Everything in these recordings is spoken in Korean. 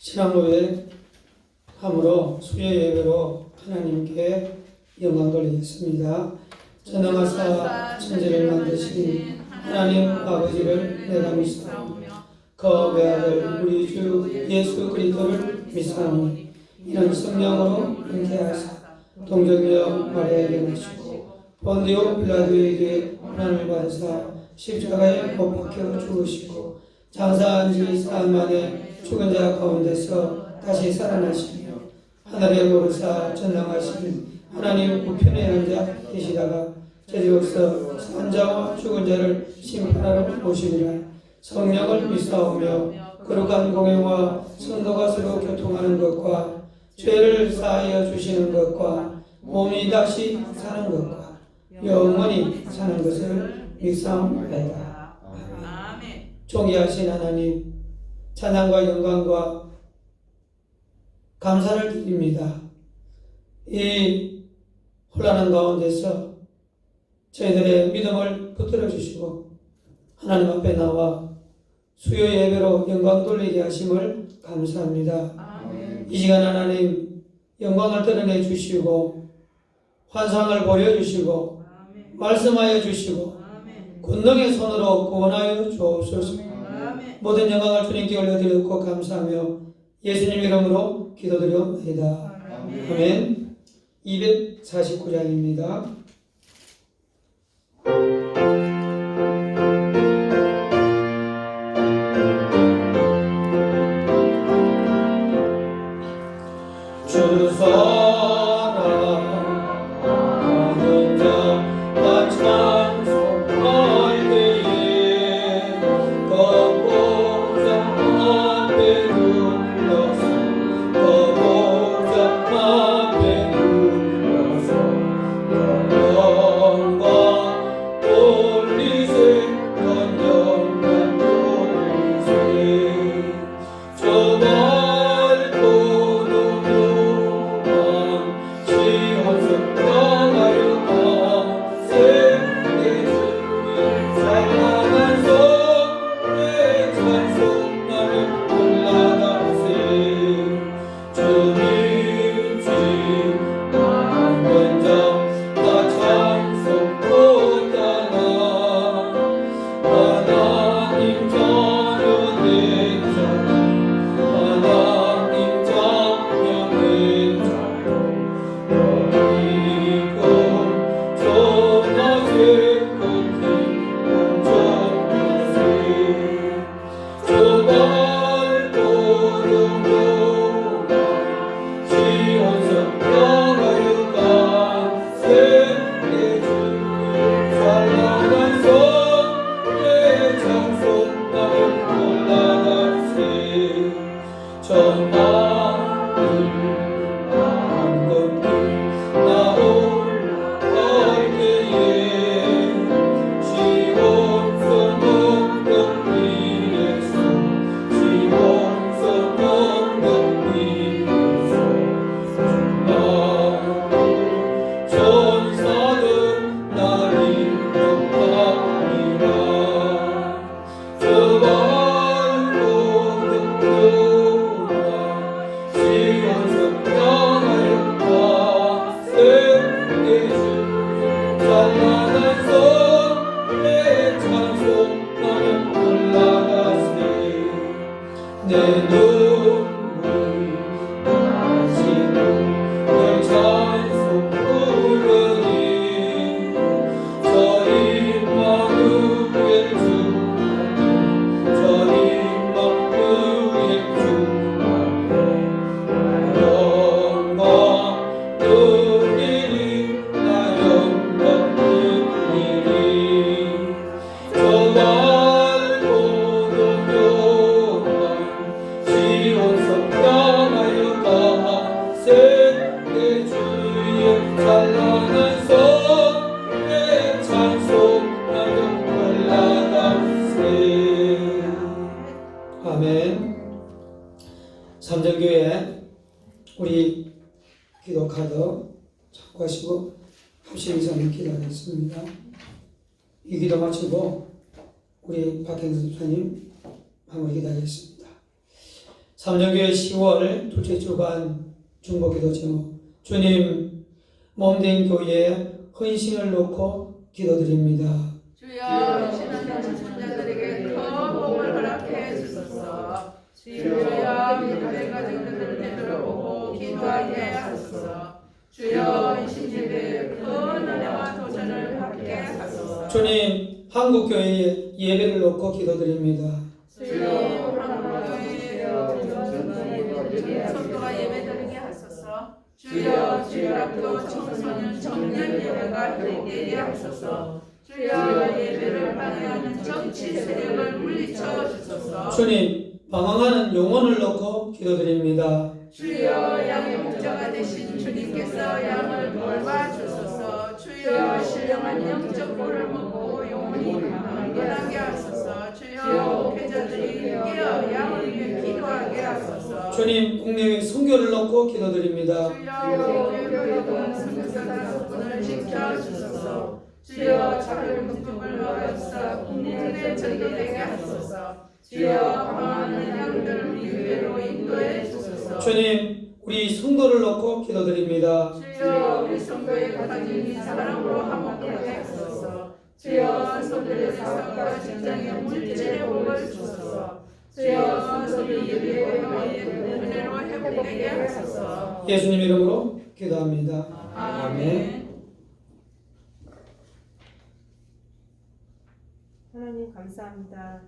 신앙고백 함으로 수요 예배로 하나님께 영광 돌리겠습니다. 전능하사 천지를 만드신 하나님 아버지를 내가 믿사오며 그 외아들 우리 주 예수 그리스도를 믿사오니 이는 성령으로 잉태하사 동정녀 마리아에게 나시고 본디오 빌라도에게 고난을 받으사 십자가에 못 박혀 죽으시고 장사한 지 사흘 만에 죽은 자 가운데서 다시 살아나시며 하늘에 오르사 전능하신 하나님 우편에 앉아 계시다가 저리로서 산 자와 죽은 자를 심판하러 오시리라. 성령을 믿사오며 거룩한 공회와 성도가 서로 교통하는 것과 죄를 사하여 주시는 것과 몸이 다시 사는 것과 영원히 사는 것을 믿사옵나이다. 존귀하신 하나님, 찬양과 영광과 감사를 드립니다. 이 혼란한 가운데서 저희들의 믿음을 붙들어 주시고 하나님 앞에 나와 수요 예배로 영광 돌리게 하심을 감사합니다. 아멘. 이 시간 하나님 영광을 드러내 주시고 환상을 보여주시고 아멘. 말씀하여 주시고 아멘. 권능의 손으로 구원하여 주옵소서. 아멘. 모든 영광을 주님께 올려드리고 감사하며 예수님 이름으로 기도드려옵나이다. 아멘. 아멘. 249장입니다. 아멘. 삼정교회 우리 기도 카드 참고하시고 합심 이상을 기도하겠습니다. 이 기도 마치고 우리 박행수 집사님 마무리 기도하겠습니다. 삼정교회 10월 둘째 주간 중보기도 제목 주님 몸된 교회에 헌신을 놓고 기도드립니다. 주여 신앙의 자들에게 더 복을 허락해 주소서. 주여 믿음의 가정들을 되돌아보고 기도하게 하소서. 주여 신예배 큰 은혜와 도전을 받게 하소서. 주님 한국교회에 예배를 놓고 기도드립니다. 주여 한국교회에 성도가 예배드리게 하소서. 주여 주일학교 청소년 청년 예배가 되게 하소서. 주여 예배를 방해하는 정치 세력을 물리쳐 주소서. 주님 방황하는 영혼을 놓고 기도드립니다. 주여 양의 목자가 되신 주님께서 양을 돌봐 주소서. 주여 신령한 영적 꼴을 먹고 영혼이 강건하게 하소서. 주여 목회자들이 깨어 양을 위해 기도하게 하소서. 주님 국내의 선교를 놓고 기도드립니다. 주여 교회도 선교사 다섯 분을 지켜 주소서. 주여 차별 문금을 막아주사 국내에 전도되게 하소서. 주여 방황하는 양들 우리 교회로 인도해 주소서. 주님 우리 성도를 놓고 기도드립니다. 주여 우리 성도의 가정이 사랑으로 화목하게 하소서. 주여 성도의 사업과 직장의 물질의 복을 주소서. 주여 성도의 예배의 은혜로 회복되게 하소서. 예수님 이름으로 기도합니다. 아멘. 하나님 감사합니다.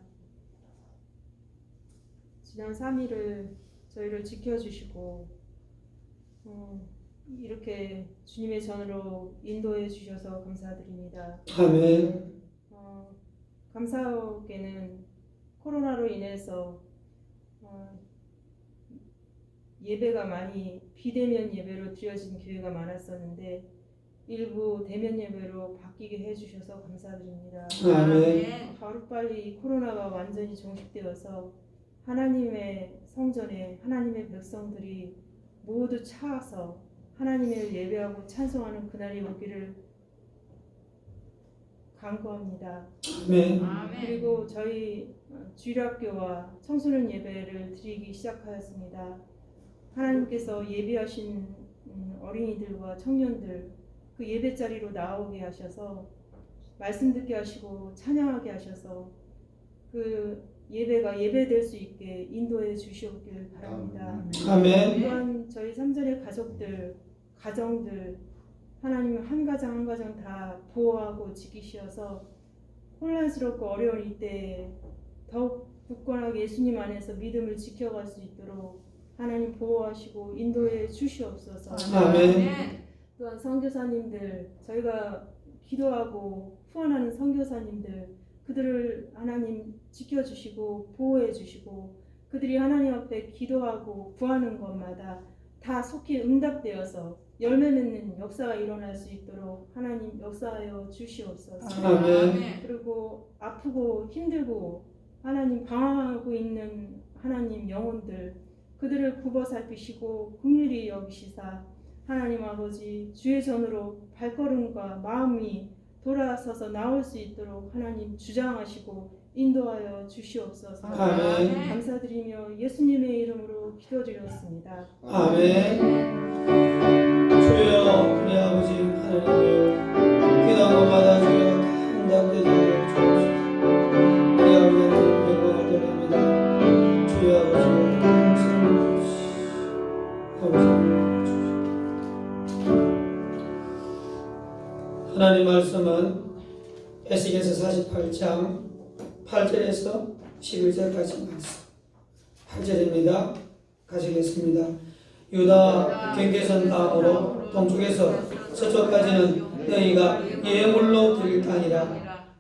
지난 3일을 저희를 지켜주시고 이렇게 주님의 전으로 인도해 주셔서 감사드립니다. 아멘. 감사하게는 코로나로 인해서 예배가 많이 비대면 예배로 드려진 교회가 많았었는데 일부 대면 예배로 바뀌게 해주셔서 감사드립니다. 아멘. 하루빨리 코로나가 완전히 종식되어서 하나님의 성전에 하나님의 백성들이 모두 차서 하나님을 예배하고 찬송하는 그날이 오기를 간구합니다. 아멘. 그리고 저희 주일학교와 청소년 예배를 드리기 시작하였습니다. 하나님께서 예비하신 어린이들과 청년들 그 예배 자리로 나오게 하셔서 말씀 듣게 하시고 찬양하게 하셔서 그 예배가 예배될 수 있게 인도해 주시옵길 바랍니다. 아멘. 또한 저희 삼전의 가족들, 가정들 하나님은 한 가정 한 가정 다 보호하고 지키셔서 혼란스럽고 어려운 이때에 더욱 굳건하게 예수님 안에서 믿음을 지켜갈 수 있도록 하나님 보호하시고 인도해 주시옵소서. 아멘. 또한 선교사님들 저희가 기도하고 후원하는 선교사님들 그들을 하나님 지켜주시고 보호해주시고 그들이 하나님 앞에 기도하고 구하는 것마다 다 속히 응답되어서 열매 맺는 역사가 일어날 수 있도록 하나님 역사하여 주시옵소서. 아멘. 그리고 아프고 힘들고 하나님 방황하고 있는 하나님 영혼들 그들을 굽어 살피시고 긍휼히 여기시사 하나님 아버지 주의 전으로 발걸음과 마음이 돌아서서 나올 수 있도록 하나님 주장하시고 인도하여 주시옵소서. 아멘. 감사드리며 예수님의 이름으로 기도드렸습니다. 아멘. 주여 우리 아버지 하나님이여 기도한 것마다 주여 응답되게 하여 주옵소서. 우리 아버지는 영광을 드립니다. 주여 아버지 감사합니다. 하나님 말씀은 에스겔서 48장 8절에서 11절까지 말씀 8절입니다. 가시겠습니다. 유다 경계선 다음으로 동쪽에서 서쪽까지는 너희가 예물로 드릴 땅이라.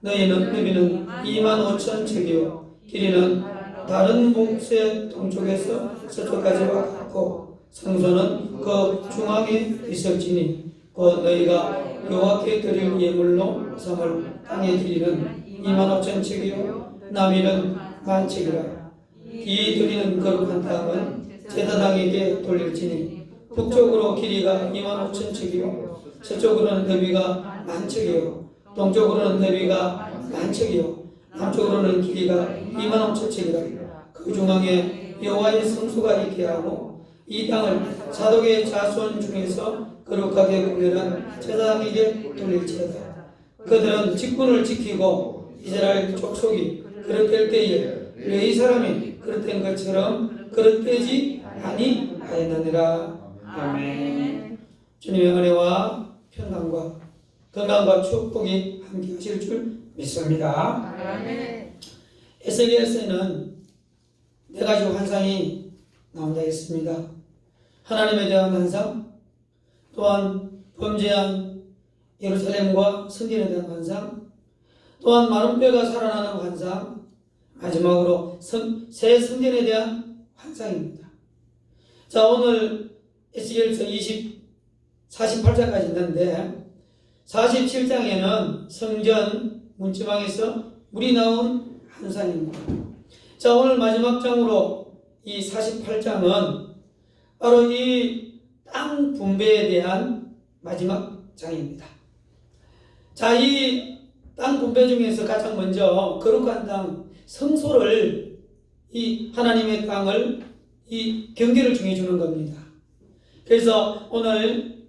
너희는 너비는 25,000척이요 길이는 다른 몫의 동쪽에서 서쪽까지와 같고 성소는 그 중앙에 있을지니 곧 너희가 여호와께 드릴 예물로 삼을 땅의 길이는 25,000척이요 나미는 10,000척이라. 이 드리는 거룩한 땅은 제사장에게 돌릴지니 북쪽으로 길이가 25,000척이요 서쪽으로는 너비가 10,000척이요 동쪽으로는 너비가 10,000척이요 남쪽으로는 길이가 25,000척이라. 그 중앙에 여호와의 성소가 있게 하고 이 땅을 사독의 자손 중에서 거룩하게 구별한 제사장에게 돌릴지어다. 그들은 직분을 지키고 이스라엘 족속이 그릇될 때에 레위 사람이 그릇된 것처럼 그릇되지 아니하였느니라. 아멘. 주님의 은혜와 평강과 건강과 축복이 함께 하실 줄 믿습니다. 아멘. 에스겔서에는 4가지 환상이 나온다 했습니다. 하나님에 대한 환상, 또한 범죄한 예루살렘과 성전에 대한 환상, 또한 마른 뼈가 살아나는 환상, 마지막으로 새 성전에 대한 환상입니다. 자, 오늘 에스겔서 48장까지 있는데 47장에는 성전 문지방에서 물이 나온 환상입니다. 자, 오늘 마지막 장으로 이 48장은 바로 이 땅 분배에 대한 마지막 장입니다. 자, 이 땅 분배 중에서 가장 먼저 거룩한 땅 성소를 이 하나님의 땅을 이 경계를 정해주는 겁니다. 그래서 오늘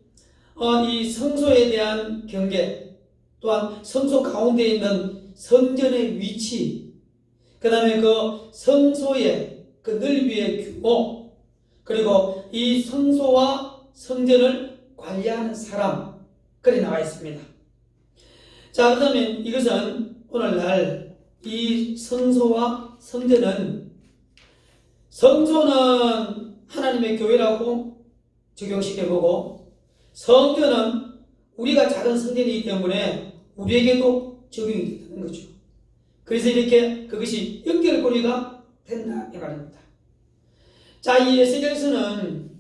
이 성소에 대한 경계, 또한 성소 가운데 있는 성전의 위치, 그 다음에 그 성소의 그 넓이의 규모, 그리고 이 성소와 성전을 관리하는 사람, 그리 나와 있습니다. 자, 그러면 이것은 오늘날 이 성소와 성전은, 성소는 하나님의 교회라고 적용시켜보고, 성전은 우리가 작은 성전이기 때문에 우리에게도 적용이 되는 거죠. 그래서 이렇게 그것이 연결고리가 된다 이 말입니다. 자, 이 에스겔서는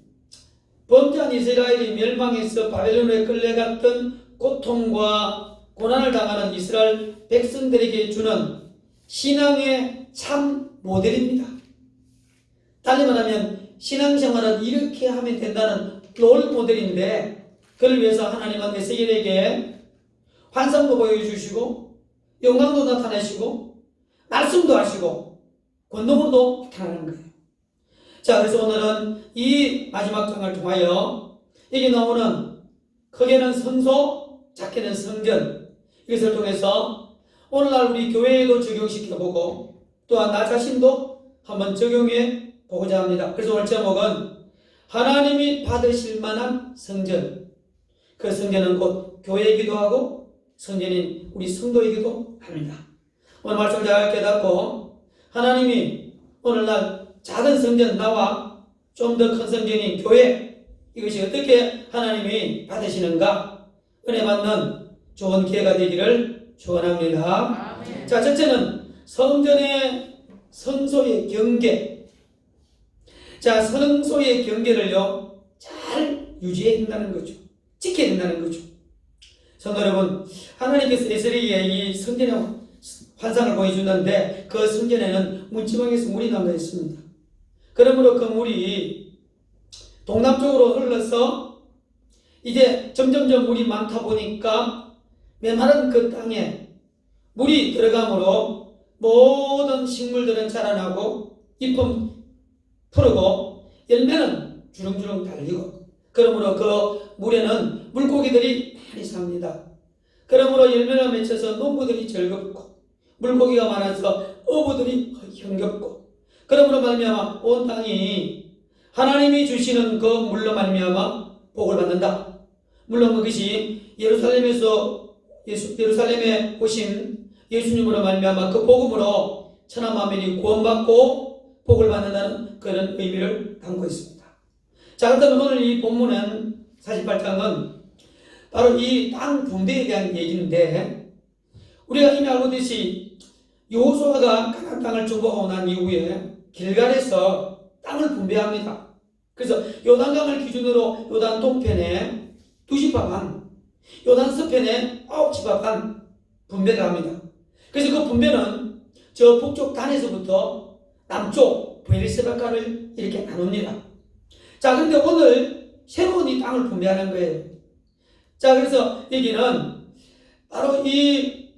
범죄한 이스라엘이 멸망해서 바벨론에 끌려갔던 고통과 고난을 당하는 이스라엘 백성들에게 주는 신앙의 참 모델입니다. 달리 말하면 신앙생활은 이렇게 하면 된다는 롤 모델인데, 그를 위해서 하나님은 에스겔에게 환상도 보여주시고 영광도 나타내시고 말씀도 하시고 권능으로도 나타나는 거예요. 자, 그래서 오늘은 이 마지막 장을 통하여 여기 나오는 크게는 성소, 작게는 성전, 이것을 통해서 오늘날 우리 교회에도 적용시켜보고 또한 나 자신도 한번 적용해 보고자 합니다. 그래서 오늘 제목은 하나님이 받으실 만한 성전, 그 성전은 곧 교회이기도 하고 성전인 우리 성도이기도 합니다. 오늘 말씀 잘 깨닫고 하나님이 오늘날 작은 성전, 나와 좀 더 큰 성전인 교회, 이것이 어떻게 하나님이 받으시는가 은혜 받는 좋은 기회가 되기를 축원합니다. 아멘. 자, 첫째는 성전의 성소의 경계. 자, 성소의 경계를요 잘 유지해야 된다는 거죠. 지켜야 된다는 거죠. 성도 여러분, 하나님께서 에스겔에게 이 성전의 환상을 보여주는데 그 성전에는 문지방에서 물이 나온다 했습니다. 그러므로 그 물이 동남쪽으로 흘러서 이제 점점점 물이 많다 보니까 메마른 그 땅에 물이 들어가므로 모든 식물들은 자라나고 잎은 푸르고 열매는 주렁주렁 달리고, 그러므로 그 물에는 물고기들이 많이 삽니다. 그러므로 열매를 맺혀서 농부들이 즐겁고 물고기가 많아서 어부들이 흥겹고, 그러므로 말미암아 온 땅이 하나님이 주시는 그 물로 말미암아 복을 받는다. 물론 그것이 예루살렘에 오신 예수님으로 말미암아 그 복음으로 천하 만민이 구원받고 복을 받는다는 그런 의미를 담고 있습니다. 자, 그렇다면 오늘 이 본문은 48장은 바로 이 땅 분배에 대한 얘기인데, 우리가 이미 알고 있듯이 여호수아가 가나안 땅을 정복하고 난 이후에 길갈에서 땅을 분배합니다. 그래서 요단강을 기준으로 요단 동편에 2지파 반, 요단 서편에 9지파 반 분배를 합니다. 그래서 그 분배는 저 북쪽 단에서부터 남쪽 베르세바가를 이렇게 나눕니다. 자, 그런데 오늘 새로운 이 땅을 분배하는 거예요. 자, 그래서 여기는 바로 이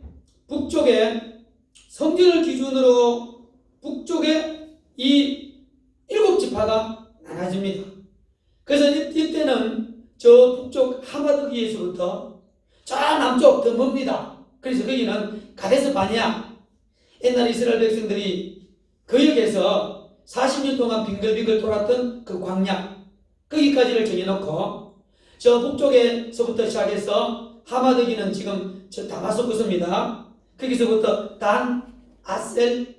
북쪽에 성전을 기준으로 북쪽에 이 지파가 나눠집니다. 그래서 이때는 저 북쪽 하마드기에서부터 저 남쪽 더 멉니다. 그래서 거기는 가데스 바냐, 옛날 이스라엘 백성들이 그 역에서 40년 동안 빙글빙글 돌았던 그 광야, 거기까지를 정해놓고 저 북쪽에서부터 시작해서 하마드기는 지금 저 다마스쿠스입니다. 거기서부터 단, 아셀,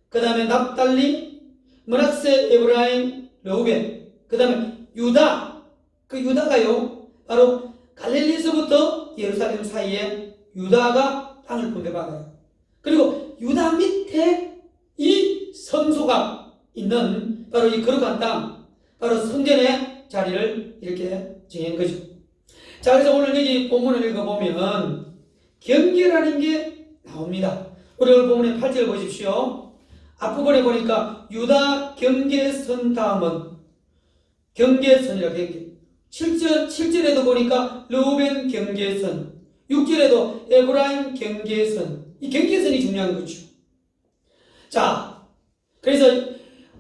그 다음에 납달리, 므낙세, 에브라임, 르우벤, 그 다음에 유다, 그 유다가요 바로 갈릴리에서부터 예루살렘 사이에 유다가 땅을 분배받아요. 그리고 유다 밑에 이 성소가 있는 바로 이 거룩한 땅, 바로 성전의 자리를 이렇게 정한 거죠. 자, 그래서 오늘 여기 본문을 읽어보면 경계라는 게 나옵니다. 우리 오늘 본문의 8절 보십시오. 앞부분에 보니까 유다 경계선 다음은 경계선이라 경계. 7절에도 보니까 르우벤 경계선, 6절에도 에브라임 경계선. 이 경계선이 중요한 거죠. 자, 그래서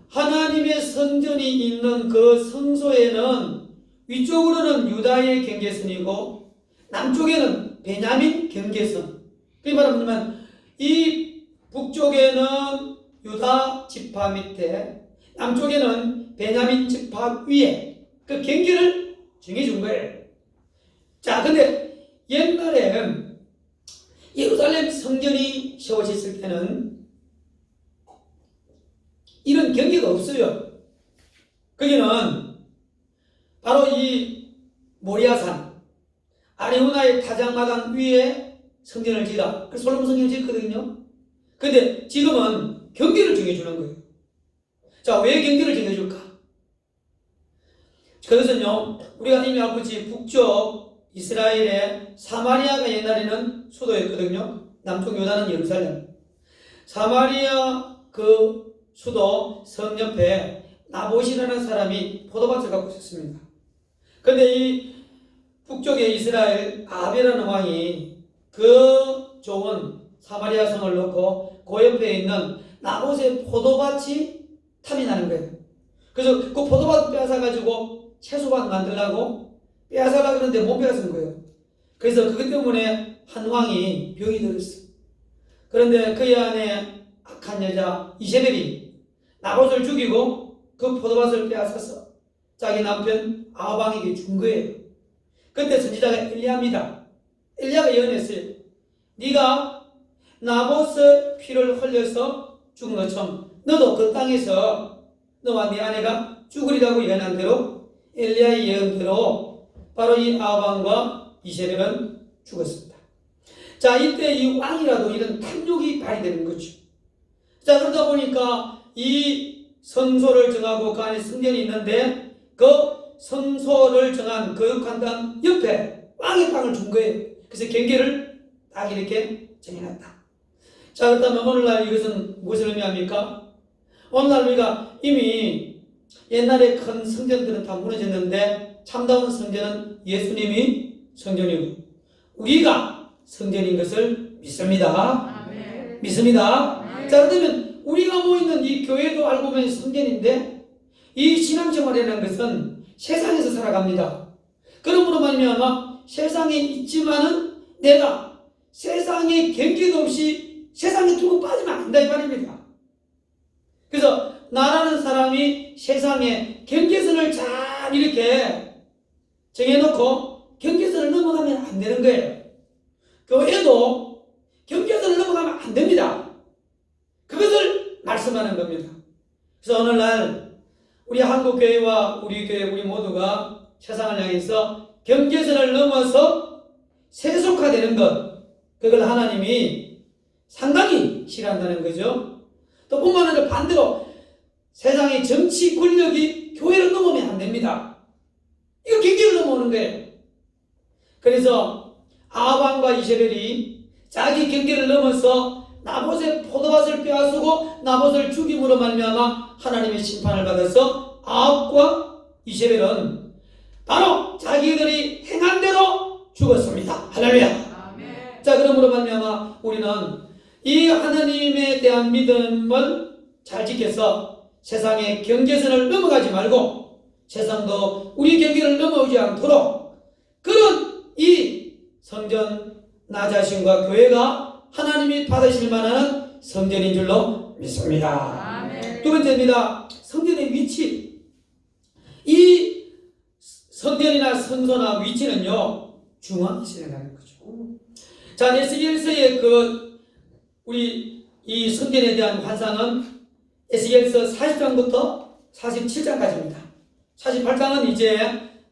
하나님의 성전이 있는 그 성소에는 위쪽으로는 유다의 경계선이고 남쪽에는 베냐민 경계선. 그 말하면 이 북쪽에는 유다 지파 밑에, 남쪽에는 베냐민 지파 위에 그 경계를 정해준 거예요. 자, 근데 옛날에 예루살렘 성전이 세워졌을 때는 이런 경계가 없어요. 거기는 바로 이 모리아산, 아리우나의 타작마당 위에 성전을 지으라. 그래서 솔로몬 성전을 지었거든요. 근데 지금은 경계를 정해주는 거예요. 자, 왜 경계를 정해줄까? 그것은요, 우리가 이미 알고 있지, 북쪽 이스라엘의 사마리아가 옛날에는 수도였거든요. 남쪽 유다는 예루살렘. 사마리아 그 수도 성 옆에 나봇이라는 사람이 포도밭을 갖고 있었습니다. 근데 이 북쪽에 이스라엘 아합이라는 왕이 그 좋은 사마리아 성을 놓고 그 옆에 있는 나봇의 포도밭이 탐이 나는 거예요. 그래서 그 포도밭 빼앗아가지고 채소밭 만들려고 빼앗아가려고 그러는데 못 빼앗은 거예요. 그래서 그것 때문에 한 왕이 병이 들었어요. 그런데 그의 안에 악한 여자 이세벨이 나봇을 죽이고 그 포도밭을 빼앗아서 자기 남편 아합왕에게 준 거예요. 그때 선지자가 엘리야입니다. 엘리야가 예언했어요. 네가 나봇의 피를 흘려서 죽은 것처럼 너도 그 땅에서 너와 네 아내가 죽으리라고 예언한 대로 엘리야의 예언대로 바로 이 아합왕과 이세벨은 죽었습니다. 자, 이때 이 왕이라도 이런 탐욕이 발휘되는 거죠. 자, 그러다 보니까 이 성소를 정하고 그 안에 성전이 있는데 그 성소를 정한 거룩한 땅 옆에 왕의 땅을 준 거예요. 그래서 경계를 딱 이렇게 정해놨다. 자, 그렇다면 오늘날 이것은 무엇을 의미합니까? 오늘날 우리가 이미 옛날에 큰 성전들은 다 무너졌는데 참다운 성전은 예수님이 성전이고 우리가 성전인 것을 믿습니다. 아멘. 믿습니다. 아멘. 자, 그러면 우리가 모이는 이 교회도 알고 보면 성전인데 이 신앙생활이라는 것은 세상에서 살아갑니다. 그러므로 말미암아 세상에 있지만은 내가 세상에 경계도 없이 세상에 두고 빠지면 안 된다 이 말입니다. 그래서 나라는 사람이 세상에 경계선을 잘 이렇게 정해놓고 경계선을 넘어가면 안 되는 거예요. 교회도 경계선을 넘어가면 안 됩니다. 그것을 말씀하는 겁니다. 그래서 오늘날 우리 한국교회와 우리 교회 우리 모두가 세상을 향해서 경계선을 넘어서 세속화되는 것, 그걸 하나님이 상당히 싫어한다는 거죠. 또 뿐만 아니라 반대로 세상의 정치 권력이 교회를 넘으면 안 됩니다. 이거 경계를 넘어오는 거예요. 그래서 아합왕과 이세벨이 자기 경계를 넘어서 나봇의 포도밭을 빼앗고 나봇을 죽임으로 말미암아 하나님의 심판을 받아서 아합과 이세벨은 바로 자기들이 행한 대로 죽었습니다. 할렐루야. 아멘. 자, 그러므로 말미암아 우리는 이 하나님에 대한 믿음을 잘 지켜서 세상의 경계선을 넘어가지 말고 세상도 우리 경계를 넘어오지 않도록 그런 이 성전 나 자신과 교회가 하나님이 받으실 만한 성전인 줄로 믿습니다. 아멘. 두 번째입니다. 성전의 위치. 이 성전이나 성소나 위치는요, 중앙에 있어야 하는 거죠. 자, 에스겔서의 우리 이 성전에 대한 환상은 에스겔서 40장부터 47장까지입니다. 48장은 이제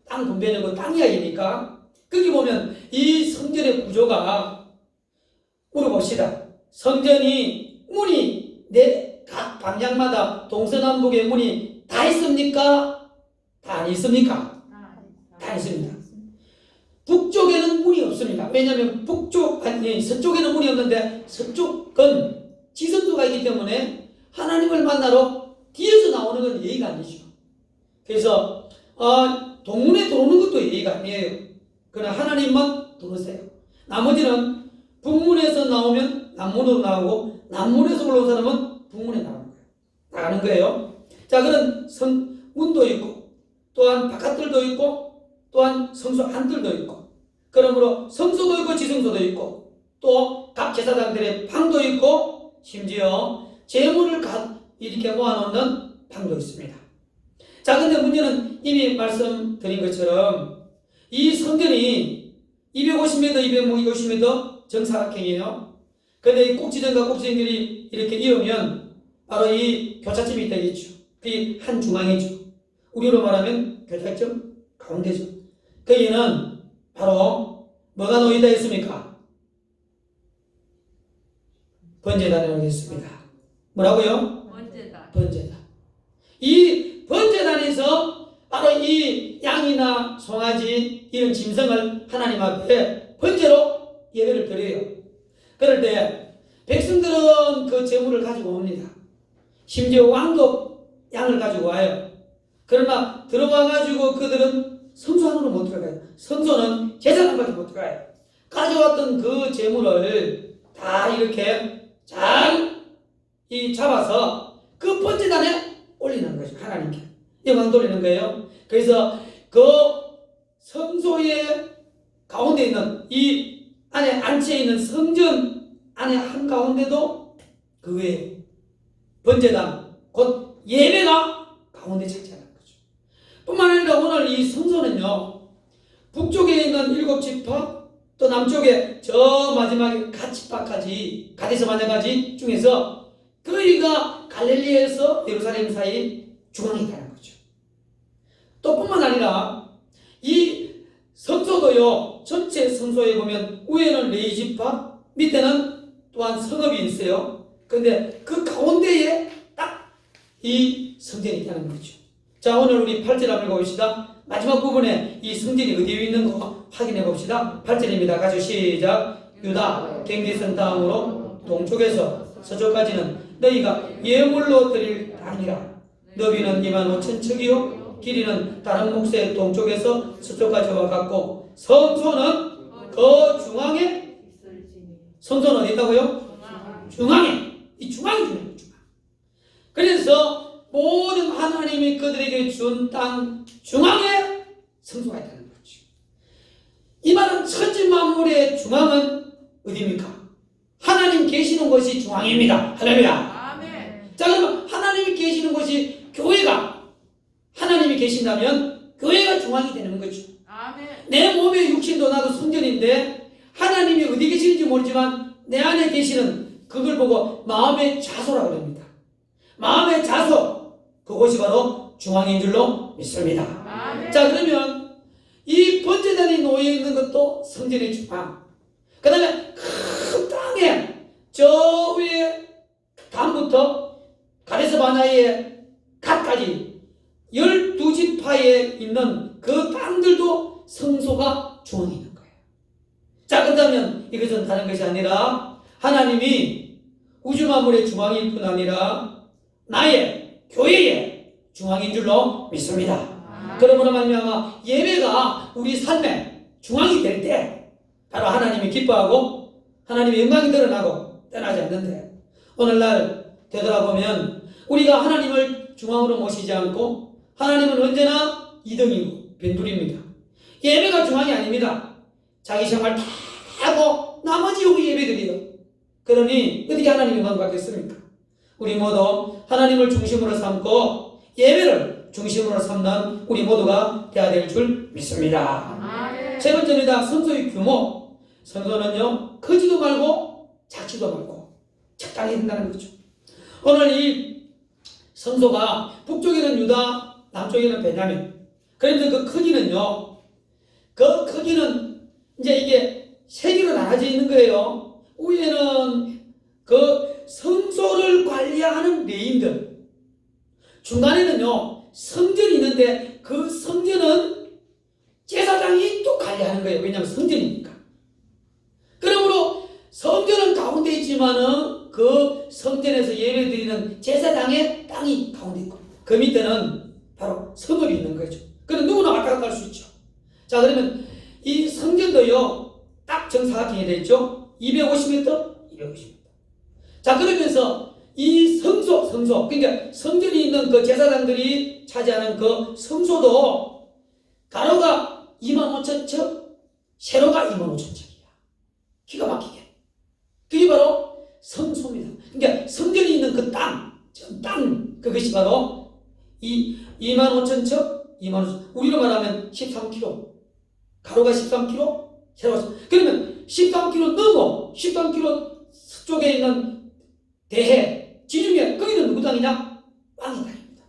땅 분배되고 땅 이야기니까 거기 보면 이 성전의 구조가 물어봅시다. 성전이 문이 각 방향마다 동서남북의 문이 다 있습니까? 다 안 있습니까? 다 있습니다. 북쪽에는 문이 없습니다. 왜냐하면 서쪽에는 문이 없는데 서쪽은 지성소가 있기 때문에 하나님을 만나러 뒤에서 나오는 건 예의가 아니죠. 그래서 동문에 들어오는 것도 예의가 아니에요. 그러나 하나님만 들어오세요. 나머지는 북문에서 나오면 남문으로 나오고 남문에서 올라온 사람은 북문에 나가는 거예요. 자, 그런 문도 있고 또한 바깥들도 있고 또한 성소 안들도 있고 그러므로 성소도 있고 지성소도 있고 또 각 제사장들의 방도 있고 심지어 재물을 이렇게 모아놓는 방도 있습니다. 자, 근데 문제는 이미 말씀드린 것처럼 이 성전이 250m, 250m 정사각형이에요. 근데 이 꼭지점과 꼭지점들이 이렇게 이으면 바로 이 교차점이 되겠죠. 그게 한 중앙이죠. 우리로 말하면 교차점 가운데죠. 거기는 바로 뭐가 놓이다 했습니까? 번제단이라고 했습니다. 뭐라고요? 번제단. 번제단. 이 번제단에서 바로 이 양이나 송아지 이런 짐승을 하나님 앞에 번제로 예배를 드려요. 그럴 때 백성들은 그 제물을 가지고 옵니다. 심지어 왕급 양을 가지고 와요. 그러나 들어와가지고 그들은 성소 안으로 못 들어가요. 성소는 제사장밖에 못 들어가요. 가져왔던 그 제물을 다 이렇게 잘 잡아서 그 번제단에 올리는 거죠. 하나님께 영광 돌리는 거예요. 그래서 그 성소의 가운데 있는 이 안에 안치에 있는 성전 안에 한가운데도 그 외에 번제단 곧 예배가 가운데 차지하는 거죠. 뿐만 아니라 오늘 이 성소는요, 북쪽에 있는 7지파 또 남쪽에 저 마지막에 갓지파까지 가데스 바네까지 중에서 거기가 갈릴리에서 예루살렘 사이 중앙에 있다는 거죠. 또 뿐만 아니라 이 성소도요, 전체 성소에 보면 위에는 레위지파, 밑에는 또한 성읍이 있어요. 근데 그 가운데에 딱 이 성전이 있다는 거죠. 자, 오늘 우리 8절 한번 읽어봅시다. 마지막 부분에 이 성전이 어디에 있는 거 확인해 봅시다. 8절입니다. 같이 시작. 유다 경계선 다음으로 동쪽에서 서쪽까지는 너희가 예물로 드릴 땅이라. 너비는 25,000척이요 길이는 다른 몫의 동쪽에서 서쪽까지와 같고 성소는 그 중앙에, 성소는 어디 있다고요? 중앙에. 이 중앙이 중요해요. 중앙. 그래서 모든 하나님이 그들에게 준 땅 중앙에 성소가 있다는 거죠. 이 말은 천지 만물의 중앙은 어디입니까? 하나님 계시는 곳이 중앙입니다. 할렐루야. 아멘. 자, 그러면 하나님이 계시는 곳이 교회가, 하나님이 계신다면 교회가 중앙이 되는 거죠. 아멘. 내 몸의 육신도 나도 성전인데 하나님이 어디 계시는지 모르지만 내 안에 계시는 그걸 보고 마음의 좌소라고 합니다. 마음의 좌소, 그곳이 바로 중앙인 줄로 믿습니다. 아멘. 자, 그러면 이 번제단이 놓여있는 것도 성전의 중앙, 그 다음에 큰 땅에 저 위에 담부터 가데스 바네의 갓까지 12지파에 있는 그 땅들도 성소가 중앙에 있는 거예요. 자, 그렇다면 이것은 다른 것이 아니라 하나님이 우주 만물의 중앙일 뿐 아니라 나의 교회의 중앙인 줄로 믿습니다. 그러므로 말미암아 예배가 우리 삶의 중앙이 될 때 바로 하나님이 기뻐하고 하나님의 영광이 드러나고 떠나지 않는데, 오늘날 되돌아보면 우리가 하나님을 중앙으로 모시지 않고 하나님은 언제나 2등이고 변두리입니다. 예배가 중앙이 아닙니다. 자기 생활 다 하고 나머지 여기 예배드려요. 그러니 어떻게 하나님이 마음 받겠습니까? 우리 모두 하나님을 중심으로 삼고 예배를 중심으로 삼는 우리 모두가 되어야 될 줄 믿습니다. 세 번째입니다. 성소의 규모. 성소는요, 크지도 말고 작지도 말고 적당히 된다는 거죠. 오늘 이 성소가 북쪽에는 유다, 남쪽에는 베냐민. 그러면서 그 크기는요, 그 크기는 이제 이게 세 개로 나눠져 있는 거예요. 위에는 그 성소를 관리하는 레인들, 중간에는요 성전이 있는데 그 성전은 제사장이 또 관리하는 거예요. 왜냐하면 성전이니까. 그러므로 성전은 가운데 있지만은 그 성전에서 예배드리는 제사장의 땅이 가운데 있고 그 밑에는 바로 성읍이 있는 거죠. 그럼 누구나 왔다 갔다 할 수 있죠. 자, 그러면 이 성전도요 딱 정사각형이 되어 있죠. 250m, 250m. 자, 그러면서 이 성소, 그러니까 성전이 있는 그 제사장들이 차지하는 그 성소도 가로가 25,000척, 세로가 25,000척이야. 기가 막히게. 그게 바로 성소입니다. 그러니까 성전이 있는 그 땅, 그것이 바로 이 25,000척, 25,000척. 우리로 말하면 13km. 가로가 13km, 세로가. 그러면 13km 넘어 13km 쪽에 있는 대해, 지중해, 거기는 누구 땅이냐? 왕의 땅입니다.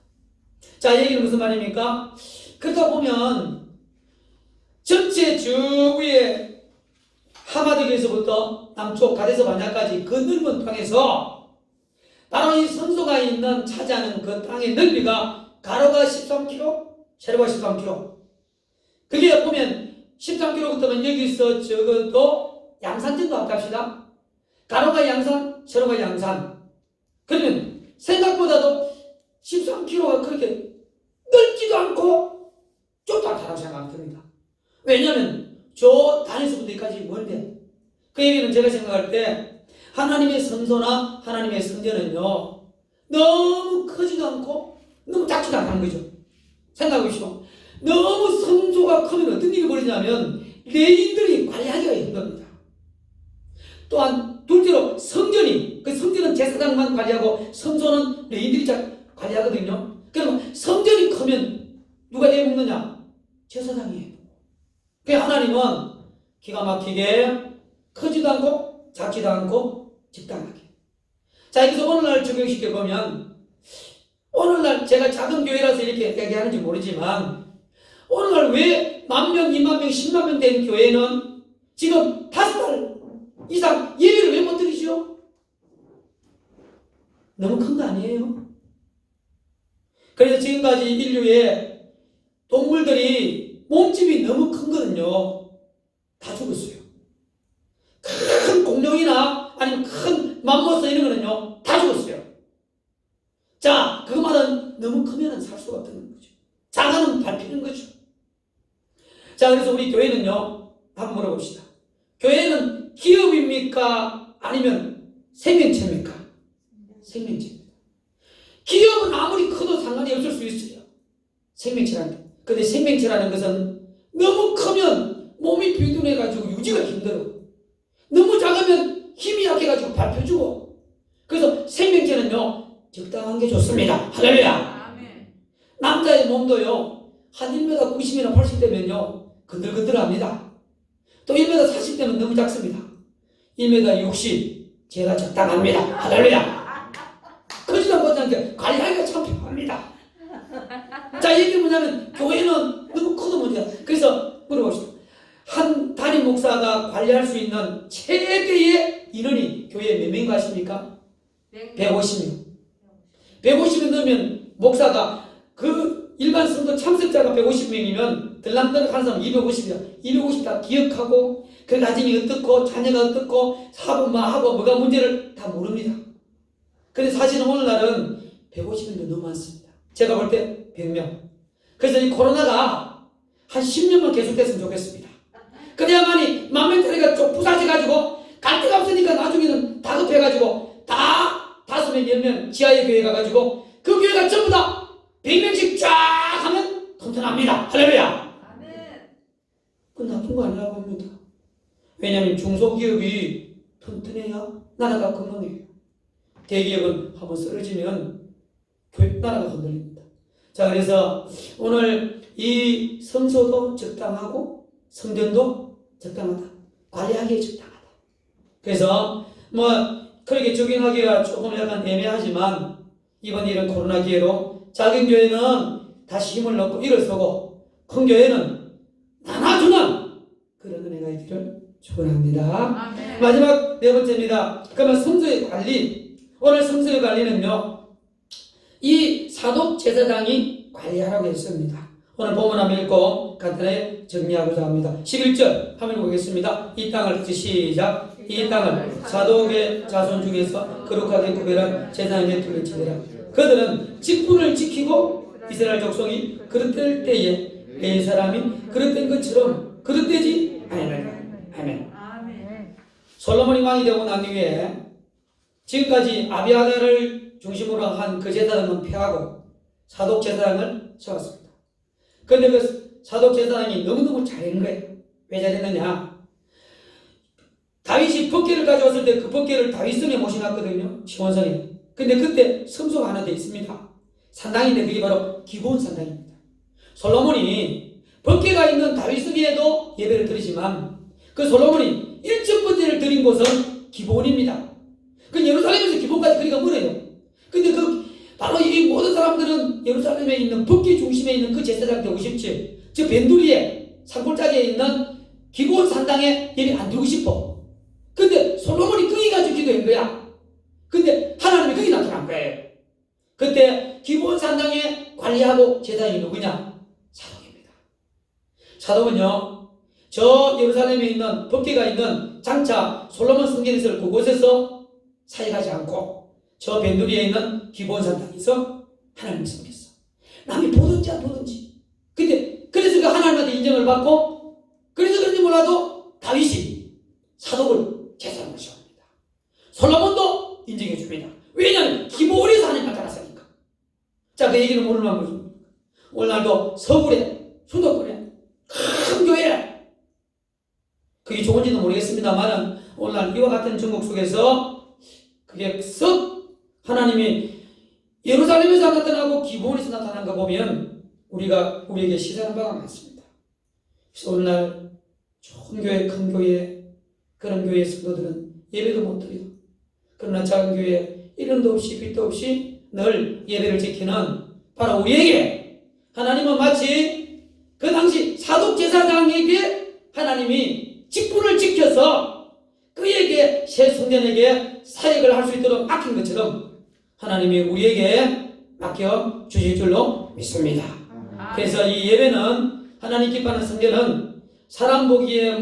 자, 얘기는 무슨 말입니까? 그러다 보면 전체 주 위에 하마드에서부터 남쪽 가데스 바냐까지 그 넓은 땅에서 바로 이 성소가 있는 차지하는 그 땅의 넓이가 가로가 13km, 세로가 13km. 그게 보면 13km부터는 여기서 적어도 양산 정도 합갑시다. 가로가 양산, 세로가 양산. 그러면 생각보다도 13km가 그렇게 넓지도 않고 좁도 않다고 생각합니다. 왜냐하면 저 단에서부터 여기까지 멀대. 그 얘기는 제가 생각할 때 하나님의 성소나 하나님의 성전은요 너무 크지도 않고 너무 작지도 않다는 거죠. 생각해 보시오. 너무 성소가 크면 어떤 일이 벌어지냐면 레인들이 관리하기가 힘듭니다. 또한 둘째로 성전이, 그 성전은 제사장만 관리하고 성소는 레인들이 관리하거든요. 그러면 성전이 크면 누가 애 먹느냐? 제사장이에요. 그러니까 하나님은 기가 막히게 크지도 않고 작지도 않고 적당하게. 자, 여기서 오늘날 적용시켜 보면 오늘날 제가 작은 교회라서 이렇게 얘기하는지 모르지만 오늘날 왜 10,000명, 20,000명, 100,000명 된 교회는 지금 5달 이상 예배를 왜 못 드리죠? 너무 큰 거 아니에요? 그래서 지금까지 인류의 동물들이 몸집이 너무 큰 거는요 다 죽었어요. 큰 공룡이나 아니면 큰 맘모스 이런 거는요 다 죽었어요. 자, 그 말은 너무 크면 살 수가 없다는 거죠. 작아는 밟히는 거죠. 자, 그래서 우리 교회는요 한번 물어봅시다. 교회는 기업입니까? 아니면 생명체입니까? 생명체입니다. 기업은 아무리 커도 상관이 없을 수 있어요. 생명체라는 게. 근데 생명체라는 것은 너무 크면 몸이 비둔해가지고 유지가 힘들어. 너무 작으면 힘이 약해가지고 밟혀주고. 그래서 생명체는요 적당한 게 좋습니다. 할렐루야. 남자의 몸도요 한 1m 90이나 80대면요 근들근들합니다. 또 1m 40대는 너무 작습니다. 1m 60 제가 적당합니다. 할렐루야. 크지도 못하게 관리하기가 참 필요합니다. 자, 이게 뭐냐면 교회는 너무 커도 문제야. 그래서 물어봅시다. 한 담임 목사가 관리할 수 있는 최대의 인원이 교회에 몇 명인가 하십니까? 150명. 150명 넣으면 목사가 그 일반 성도 참석자가 150명이면 들락날락 하는 사람 250이야. 250 다 기억하고 그 가정이 어떻고 자녀가 어떻고 사부마하고 뭐가 문제를 다 모릅니다. 그런데 사실은 오늘날은 150명도 너무 많습니다. 제가 볼 때 100명. 그래서 이 코로나가 한 10년만 계속됐으면 좋겠습니다. 그래야만이 만명짜리가 쭉 부사져가지고 갈 데가 없으니까 나중에는 다급해가지고 다 5명, 10명 지하의 교회 가가지고 그 교회가 전부 다 100명씩 쫙 하면 튼튼합니다. 할렐루야. 아멘. 그 나쁜 거 아니라고 합니다. 왜냐하면 중소기업이 튼튼해야 나라가 건강해요. 대기업은 한번 쓰러지면 나라가 흔들립니다. 자, 그래서 오늘 이 성소도 적당하고 성전도 적당하다. 관리하기에 적당하다. 그래서 그렇게 적용하기가 조금 약간 애매하지만 이번 이런 코로나 기회로 작은 교회는 다시 힘을 넣고 일어서고 큰 교회는 나눠주는 그런 은혜가 있기를 축원합니다. 아멘. 마지막 네 번째입니다. 그러면 성소의 관리. 오늘 성소의 관리는요, 이 사독 제사장이 관리하라고 했습니다. 오늘 본문 한번 읽고 간단하게 정리하고자 합니다. 11절 한번 보겠습니다. 이 땅을 시작. 이 땅을 사독의 자손 중에서 거룩하게 구별한 제사장에게 둘러치리라. 그들은 직분을 지키고 이스라엘 족속이 그릇될 때에 내 사람이 그릇된 것처럼 그릇되지 아니하리라. 아멘. 아멘. 솔로몬이 왕이 되고 난 이후에 지금까지 아비아달을 중심으로 한 그 제사장은 폐하고 사독 제사장을 세웠습니다. 그런데 그 사독 제사장이 너무너무 잘한 거예요. 왜 잘했느냐? 다윗이 법궤를 가져왔을 때 그 법궤를 다윗성에 모셔놨거든요. 시온성에. 근데 그때 성소가 하나 돼 있습니다. 산당인데 그게 바로 기브온 산당입니다. 솔로몬이 법궤가 있는 다윗성에도 예배를 드리지만 그 솔로몬이 1,000번째를 드린 곳은 기브온입니다. 그 예루살렘에서 기브온까지 거리가 멀어요. 근데 그 바로 이 모든 사람들은 예루살렘에 있는 법궤 중심에 있는 그 제사장 되고 싶지. 저 벤두리에 산골짜기에 있는 기브온 산당에 예배 안 드리고 싶어. 근데 솔로몬이 거기 가지고 기도한 거야. 근데 하나님이 거기 나타난 거예요. 그때 기브온 산당에 관리하고 제사장이 누구냐? 사독입니다. 사독은요, 저 예루살렘에 있는 법궤가 있는 장차 솔로몬 성전에 있을 그곳에서 사역하지 않고 저 벤두리에 있는 기브온 산당에서 하나님을 섬겼어. 남이 보든지 안 보든지. 근데 그래서 그 하나님한테 인정을 받고, 그래서 그런지 몰라도 다윗이 사독을 제사장으로 세웁니다. 솔로몬도 인정해 줍니다. 왜냐하면 기브온에서 하나님 나타났으니까. 자, 그 얘기는 오늘만 보십니다. 오늘날도 서울에, 수도권에 큰 교회, 그게 좋은지는 모르겠습니다만 오늘날 이와 같은 전국 속에서 그게 썩 하나님이 예루살렘에서 나타나고 기브온에서 나타난 거 보면 우리에게 시사하는 바가 많습니다. 그래서 오늘날 좋은 교회, 큰 교회, 그런 교회 성도들은 예배도 못 드려요. 그러나 작은 교회 이름도 없이 빛도 없이 늘 예배를 지키는 바로 우리에게 하나님은 마치 그 당시 사독 제사장에게 하나님이 직분을 지켜서 그에게 새 성전에게 사역을 할 수 있도록 맡긴 것처럼 하나님이 우리에게 맡겨 주실 줄로 믿습니다. 그래서 이 예배는 하나님 기뻐하는 성전은 사람 보기에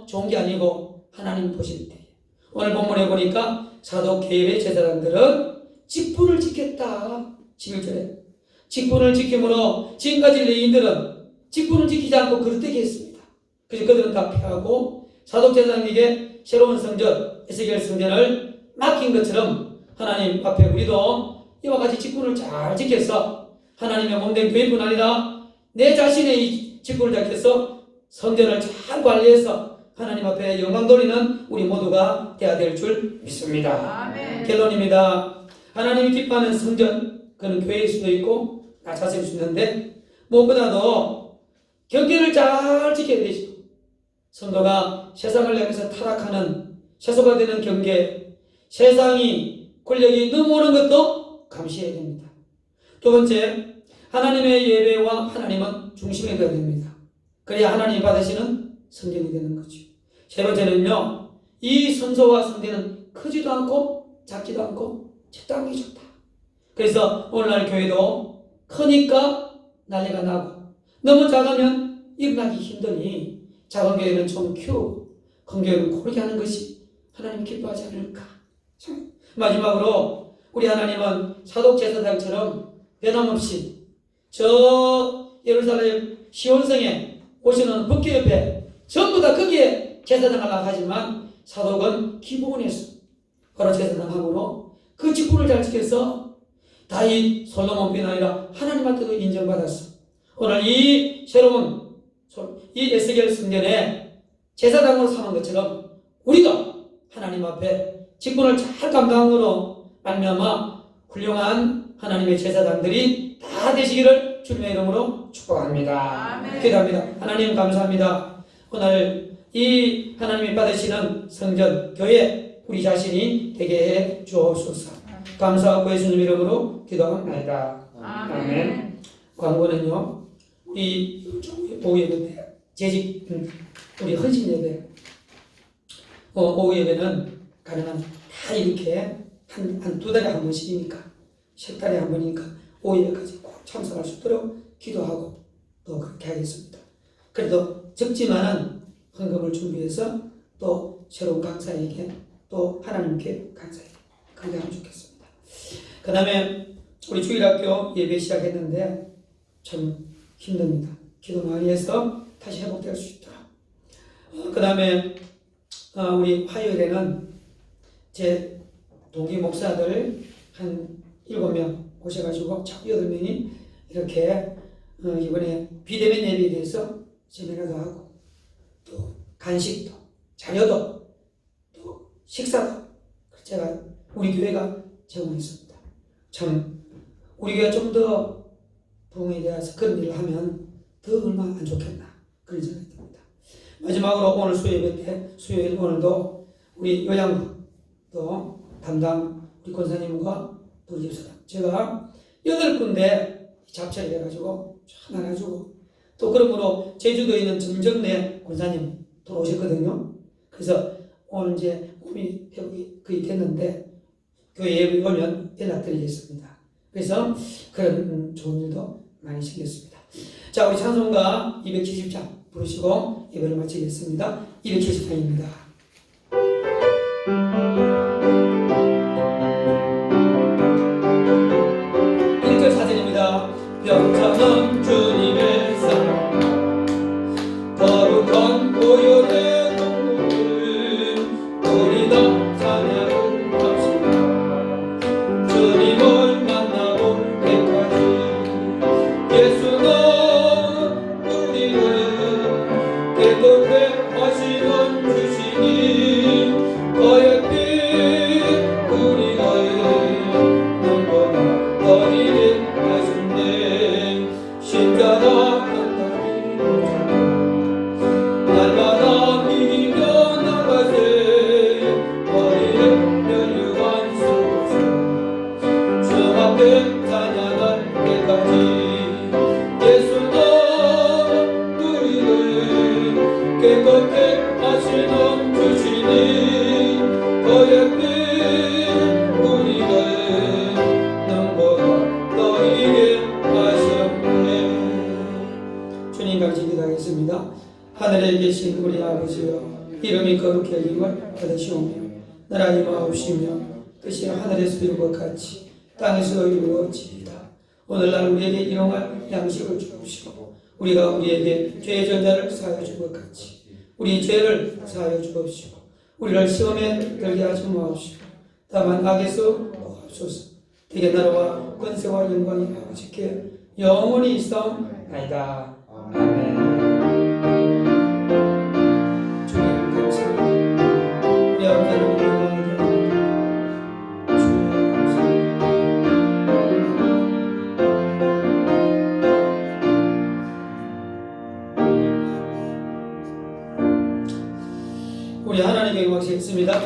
좋은 게 아니고 하나님 보실 때 오늘 본문에 보니까 사독 계열의 제사장들은 직분을 지켰다. 11절에 직분을 지킴으로 지금까지 레위인들은 직분을 지키지 않고 그릇되게 했습니다. 그래서 그들은 다 피하고 사독 제사장에게 새로운 성전 에스겔 성전을 맡긴 것처럼 하나님 앞에 우리도 이와 같이 직분을 잘 지켜서 하나님의 몸된 교회뿐 아니라 내 자신의 이 직분을 잘 지켜서 성전을 잘 관리해서 하나님 앞에 영광 돌리는 우리 모두가 되어야 될 줄 믿습니다. 아멘. 결론입니다. 하나님이 기뻐하는 성전, 그는 교회일 수도 있고 나 자신일 수 있는데 무엇보다도 경계를 잘 지켜야 되죠. 성도가 세상을 향해서 타락하는 세소가 되는 경계, 세상이 권력이 넘어오는 것도 감시해야 됩니다. 두 번째, 하나님의 예배와 하나님은 중심에 둬야 됩니다. 그래야 하나님이 받으시는 성전이 되는 거죠. 세 번째는요, 이 성소와 성전은 크지도 않고 작지도 않고 적당히 좋다. 그래서 오늘날 교회도 크니까 난리가 나고 너무 작으면 일어나기 힘드니 작은 교회는 좀 키우고 큰 교회는 고르게 하는 것이 하나님 기뻐하지 않을까. 마지막으로 우리 하나님은 사독 제사장처럼 변함없이 저 예루살렘 시온성에 오시는 법궤 옆에 전부 다 거기에 제사장을 나가지만 사독은 기브온에서 바로 제사장함으로 그 직분을 잘 지켜서 다윗 솔로몬뿐 아니라 하나님한테도 인정받았어. 오늘 이 새로운 이 에스겔 성전에 제사장으로 삼은 것처럼 우리가 하나님 앞에 직분을 잘 감당함으로 말미암아 훌륭한 하나님의 제사장들이 다 되시기를 주님의 이름으로 축복합니다. 아멘. 기도합니다. 하나님 감사합니다. 오늘 이 하나님이 받으시는 성전 교회 우리 자신이 되게 해 주옵소서. 감사하고 예수님 이름으로 기도합니다. 아멘. 광고는요, 우리 오후 예배 재직 우리 헌신 예배 오후 예배는 가능한 다 이렇게 한 두 달에 한 번씩이니까 석 달에 한 번이니까 오후 예배까지 꼭 참석할 수 있도록 기도하고 또 그렇게 하겠습니다. 그래도 적지만은 헌금을 준비해서 또 새로운 강사에게 또 하나님께 강사에게 그렇게 하면 좋겠습니다. 그 다음에 우리 주일학교 예배 시작했는데 참 힘듭니다. 기도 많이 해서 다시 회복될 수 있도록. 그 다음에 우리 화요일에는 제 동기 목사들 한 7명 오셔가지고 자꾸 8명이 이렇게 이번에 비대면 예배에 대해서 세미나도 하고 또 간식도 자료도 또 식사도 제가 우리 교회가 제공했습니다. 참 우리 교회가 좀 더 부흥에 대해서 그런 일을 하면 더 얼마나 안 좋겠나 그런 생각이 듭니다. 마지막으로 오늘 수요예배 때 수요일 오늘도 우리 요양부 또 담당 우리 권사님과 또 집사람 제가 8군데 잡채를 해가지고 쫙 나눠주고 또 그러므로 제주도에 있는 정정래 권사님 돌아오셨거든요. 그래서 오늘 이제 몸이 회복이 거의 됐는데 교회 예배 오면 연락드리겠습니다. 그래서 그런 좋은 일도 많이 생겼습니다. 자, 우리 찬송가 270장 부르시고 예배를 마치겠습니다. 270장입니다. 1절 사진입니다. 병차는 주님의 사랑 거룩한 보혈의 눈물을 우리도 찬양을 합시다. 주님을 만나볼 때까지 예수는 우리를 깨끗게 하시는 주시니 거역히 우리가 눈보다 더 이래 하신대 십자가 간단히 날마다 이겨 나가세 머리에 멸류관 쏟으세 주 앞에 찬양할 때까지 예수는 우리를 깨끗게 하시는 주시니 거역히 우리를 눈보다 더 이게 하셨네. 주님 같이 기도하겠습니다. 하늘에 계신 우리 아버지여 이름이 거룩히 여김을 받으시오며 나라가 임하옵시며 뜻이 하늘에서 이룬 것 같이 땅에서 이루어지이다. 오늘날 우리에게 일용할 양식을 주옵시고 우리가 우리에게 죄의 전자를 사하여 준 것 같이 우리 죄를 사하여 주옵시고 우리를 시험에 들게 하지 마옵시고 다만 악에서 구하옵소서. 되게 나라와 권세와 영광이 아버지께 영원히 있사옵나이다. 아멘. 주님 감사합니다. 우리 아버지 하나님 주님 감사합니다. 우리 하나님의 영광 있습니다.